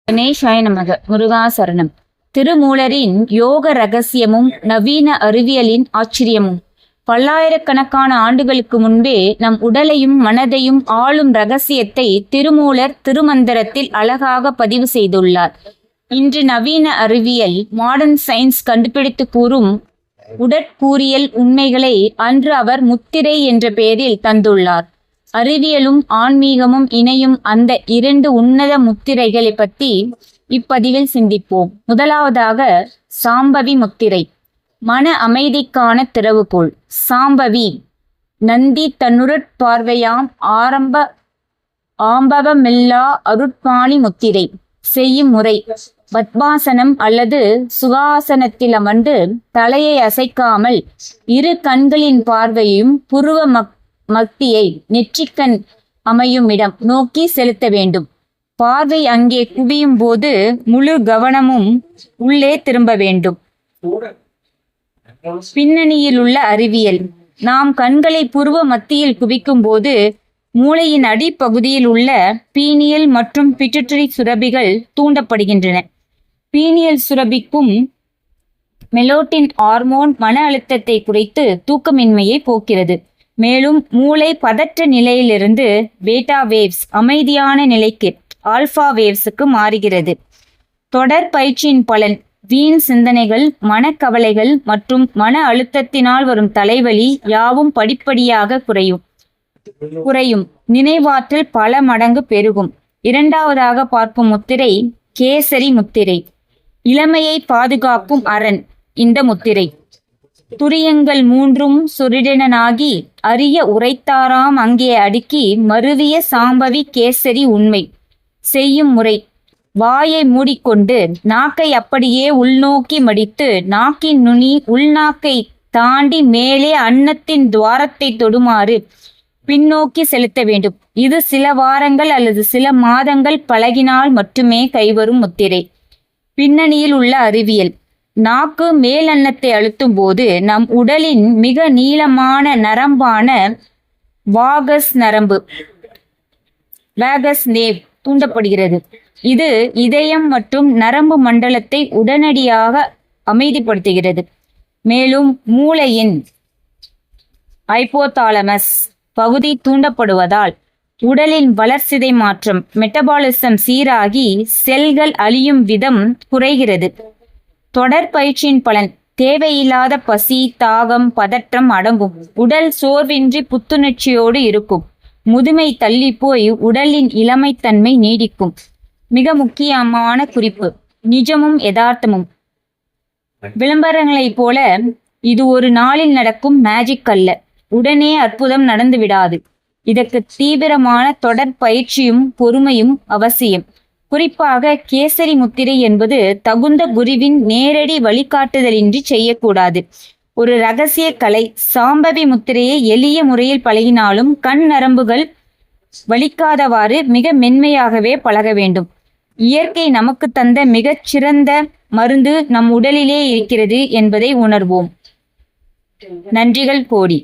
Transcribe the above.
கணேசாய நமக. முருகாசரணம். திருமூலரின் யோக ரகசியமும் நவீன அறிவியலின் ஆச்சரியமும். பல்லாயிரக்கணக்கான ஆண்டுகளுக்கு முன்பே நம் உடலையும் மனதையும் ஆளும் ரகசியத்தை திருமூலர் திருமந்திரத்தில் அழகாக பதிவு செய்துள்ளார். இன்று நவீன அறிவியல் மாடர்ன் சயின்ஸ் கண்டுபிடித்து கூறும் உடற்கூறியல் உண்மைகளை அன்று அவர் முத்திரை என்ற பெயரில் தந்துள்ளார். அறிவியலும் ஆன்மீகமும் இணையும் அந்த இரண்டு உன்னத முத்திரைகளை பற்றி இப்பதிவில் சிந்திப்போம். முதலாவதாக சாம்பவி முத்திரை. மன அமைதிக்கான திறவுகோல். சாம்பவி நந்தி தன்னுருட்பார்வையாம் ஆம்பவமில்லா அருட்பாணி முத்திரை. செய்யும் முறை: பத்மாசனம் அல்லது சுகாசனத்தில் அமர்ந்து தலையை அசைக்காமல் இரு கண்களின் பார்வையும் புருவ மத்தியை நெற்றிக்கண் அமையும் இடம் நோக்கி செலுத்த வேண்டும். பார்வை அங்கே குவியும் போது முழு கவனமும் உள்ளே திரும்ப வேண்டும். பின்னணியில் உள்ள அறிவியல்: நாம் கண்களை புருவ மத்தியில் குவிக்கும் போது மூளையின் அடிப்பகுதியில் உள்ள பீனியல் மற்றும் பிட்யூட்டரி சுரபிகள் தூண்டப்படுகின்றன. பீனியல் சுரபிக்கும் மெலோட்டின் ஹார்மோன் மன அழுத்தத்தை குறைத்து தூக்கமின்மையை போக்கிறது. மேலும் மூளை பதற்ற நிலையிலிருந்து பீட்டா வேவ்ஸ் அமைதியான நிலைக்கு ஆல்பா வேவ்ஸுக்கு மாறுகிறது. தொடர் பயிற்சியின் பலன்: வீண் சிந்தனைகள், மனக்கவலைகள் மற்றும் மன அழுத்தத்தினால் வரும் தலைவலி யாவும் படிப்படியாக குறையும். நினைவாற்றல் பல மடங்கு பெருகும். இரண்டாவதாக பார்க்கும் முத்திரை கேசரி முத்திரை. இளமையை பாதுகாக்கும் அரண் இந்த முத்திரை. துரியங்கள் மூன்றும் சுரிடனாகி அரிய உரைத்தாராம் அங்கே அடுக்கி மருவிய சாம்பவி கேசரி உண்மை. செய்யும் முறை: வாயை மூடிக்கொண்டு நாக்கை அப்படியே உள்நோக்கி மடித்து நாக்கின் நுனி உள்நாக்கை தாண்டி மேலே அன்னத்தின் துவாரத்தை தொடுமாறு பின்னோக்கி செலுத்த வேண்டும். இது சில வாரங்கள் அல்லது சில மாதங்கள் பழகினால் மட்டுமே கைவரும் முத்திரை. பின்னணியில் உள்ள அறிவியல்: நாக்கு மேல் அன்னத்தை அழுத்தும் போது நம் உடலின் மிக நீளமான நரம்பான வாகஸ் நேவ் தூண்டப்படுகிறது. இது இதயம் மற்றும் நரம்பு மண்டலத்தை உடனடியாக அமைதிப்படுத்துகிறது. மேலும் மூளையின் ஹைபோதாலமஸ் பகுதி தூண்டப்படுவதால் உடலின் வளர்சிதை மாற்றம் மெட்டபாலிசம் சீராகி செல்கள் அழியும் விதம் குறைகிறது. தொடர் பயிற்சியின் பலன்: தேவையில்லாத பசி, தாகம், பதற்றம் அடங்கும். உடல் சோர்வின்றி புத்துணர்ச்சியோடு இருக்கும். முதுமை தள்ளி போய் உடலின் இளமைத்தன்மை நீடிக்கும். மிக முக்கியமான குறிப்பு: நிஜமும் யதார்த்தமும். விளம்பரங்களைப் போல இது ஒரு நாளில் நடக்கும் மேஜிக் அல்ல. உடனே அற்புதம் நடந்து விடாது. இதற்கு தீவிரமான தொடர் பயிற்சியும் பொறுமையும் அவசியம். குறிப்பாக கேசரி முத்திரை என்பது தகுந்த குருவின் நேரடி வழிகாட்டுதலின்றி செய்யக்கூடாது. ஒரு ரகசிய கலை. சாம்பவி முத்திரையை எளிய முறையில் பழகினாலும் கண் நரம்புகள் வலிக்காதவாறு மிக மென்மையாகவே பழக வேண்டும். இயற்கை நமக்கு தந்த மிகச் சிறந்த மருந்து நம் உடலிலே இருக்கிறது என்பதை உணர்வோம். நன்றிகள் கோடி.